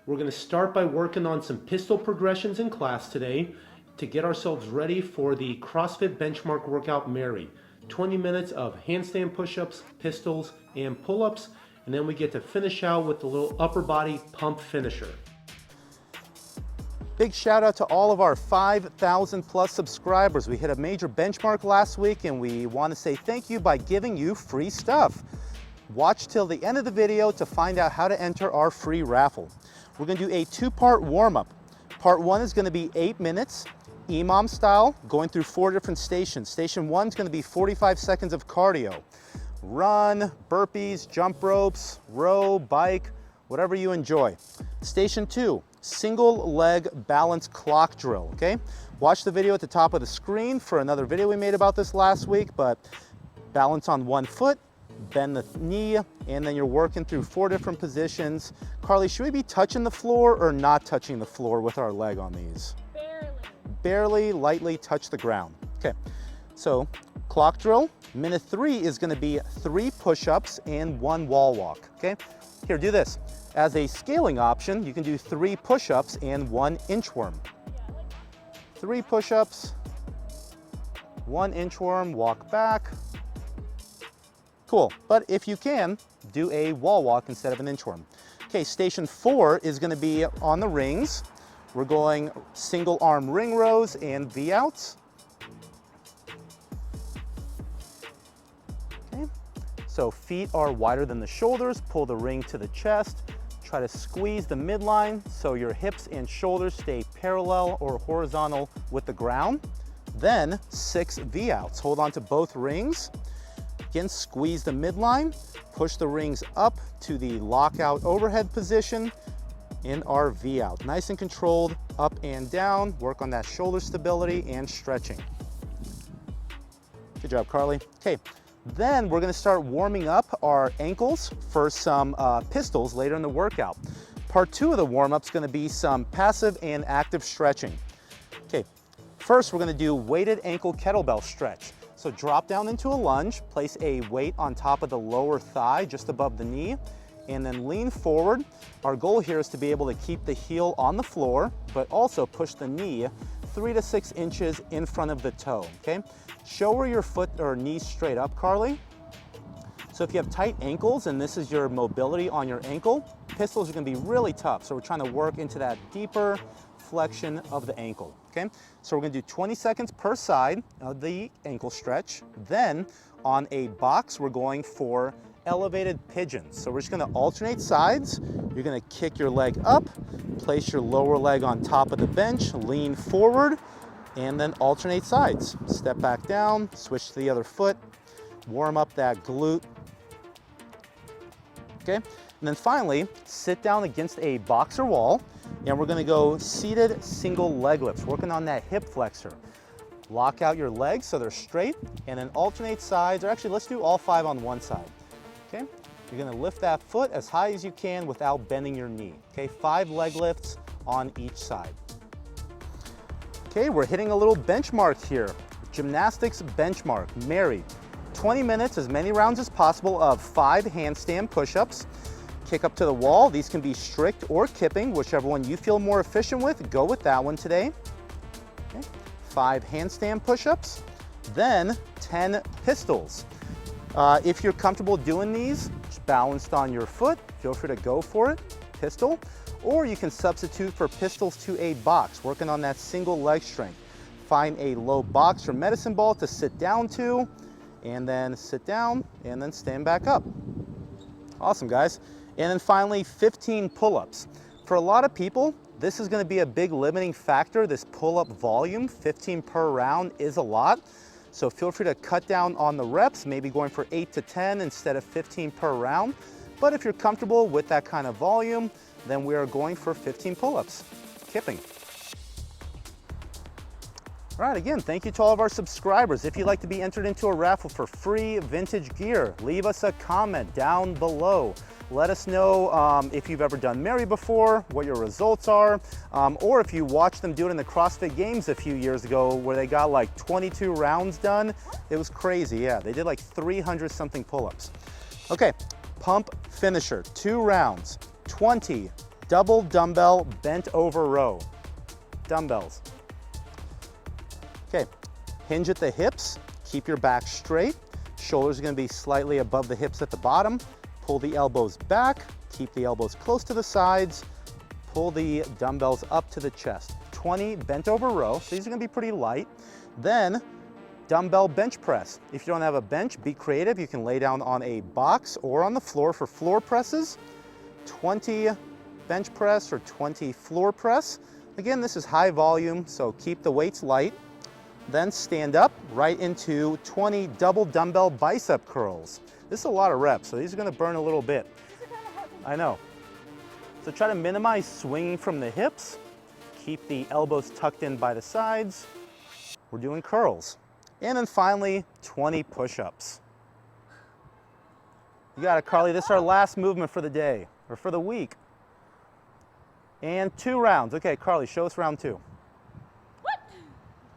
We're going to start by working on some pistol progressions in class today to get ourselves ready for the CrossFit benchmark workout Mary. 20 minutes of handstand push-ups, pistols, and pull-ups, and then we get to finish out with the little upper body pump finisher. Big shout out to all of our 5,000 plus subscribers. We hit a major benchmark last week and we want to say thank you by giving you free stuff. Watch till the end of the video to find out how to enter our free raffle. We're going to do a two-part warm-up. Part one is going to be 8 minutes, EMOM style, going through 4 different stations. Station 1 is going to be 45 seconds of cardio. Run, burpees, jump ropes, row, bike, whatever you enjoy. Station 2, single leg balance clock drill, okay? Watch the video at the top of the screen for another video we made about this last week, but balance on one foot, bend the knee, and then you're working through 4 different positions. Carly, should we be touching the floor or not touching the floor with our leg on these? Barely, lightly touch the ground. Okay, so clock drill. Minute 3 is gonna be 3 push-ups and 1 wall walk, okay? Here, do this. As a scaling option, you can do 3 push-ups and 1 inchworm. 3 push-ups, 1 inchworm, walk back. Cool, but if you can, do a wall walk instead of an inchworm. Okay, station 4 is gonna be on the rings. We're going single arm ring rows and V outs. Okay, so feet are wider than the shoulders, pull the ring to the chest, try to squeeze the midline so your hips and shoulders stay parallel or horizontal with the ground. Then 6 V outs, hold on to both rings. Again, squeeze the midline, push the rings up to the lockout overhead position in our V out. Nice and controlled, up and down, work on that shoulder stability and stretching. Good job, Carly. Okay, then we're gonna start warming up our ankles for some pistols later in the workout. Part 2 of the warm-up is gonna be some passive and active stretching. Okay, first we're gonna do weighted ankle kettlebell stretch. So drop down into a lunge, place a weight on top of the lower thigh, just above the knee, and then lean forward. Our goal here is to be able to keep the heel on the floor, but also push the knee 3 to 6 inches in front of the toe, okay? Show where your foot or knee straight up, Carly. So if you have tight ankles and this is your mobility on your ankle, pistols are gonna be really tough. So we're trying to work into that deeper flexion of the ankle, okay? So we're gonna do 20 seconds per side of the ankle stretch. Then on a box, we're going for elevated pigeons. So we're just gonna alternate sides. You're gonna kick your leg up, place your lower leg on top of the bench, lean forward, and then alternate sides. Step back down, switch to the other foot, warm up that glute, okay? And then finally, sit down against a boxer wall, and we're gonna go seated single leg lifts, working on that hip flexor. Lock out your legs so they're straight, and then alternate sides, or actually let's do all 5 on one side, okay? You're gonna lift that foot as high as you can without bending your knee, okay? 5 leg lifts on each side. Okay, we're hitting a little benchmark here. Gymnastics benchmark, Mary. 20 minutes, as many rounds as possible of 5 handstand push-ups. Kick up to the wall. These can be strict or kipping, whichever one you feel more efficient with. Go with that one today. Okay. 5 handstand push-ups, then 10 pistols. If you're comfortable doing these, just balanced on your foot, feel free to go for it, pistol, or you can substitute for pistols to a box, working on that single leg strength. Find a low box or medicine ball to sit down to, and then sit down, and then stand back up. Awesome, guys. And then finally, 15 pull-ups. For a lot of people, this is gonna be a big limiting factor, this pull-up volume. 15 per round is a lot. So feel free to cut down on the reps, maybe going for 8 to 10 instead of 15 per round. But if you're comfortable with that kind of volume, then we are going for 15 pull-ups, kipping. All right, again, thank you to all of our subscribers. If you'd like to be entered into a raffle for free vintage gear, leave us a comment down below. Let us know if you've ever done Mary before, what your results are, or if you watched them do it in the CrossFit Games a few years ago where they got like 22 rounds done. It was crazy, yeah. They did like 300 something pull-ups. Okay, pump finisher, 2 rounds, 20, double dumbbell bent over row. Dumbbells. Okay, hinge at the hips, keep your back straight. Shoulders are gonna be slightly above the hips at the bottom. Pull the elbows back, keep the elbows close to the sides, pull the dumbbells up to the chest. 20 bent over row, so these are gonna be pretty light. Then, dumbbell bench press. If you don't have a bench, be creative. You can lay down on a box or on the floor for floor presses. 20 bench press or 20 floor press. Again, this is high volume, so keep the weights light. Then stand up right into 20 double dumbbell bicep curls. This is a lot of reps, so these are gonna burn a little bit. I know. So try to minimize swinging from the hips. Keep the elbows tucked in by the sides. We're doing curls. And then finally, 20 push-ups. You got it, Carly. This is our last movement for the day, or for the week. And 2 rounds. Okay, Carly, show us round 2.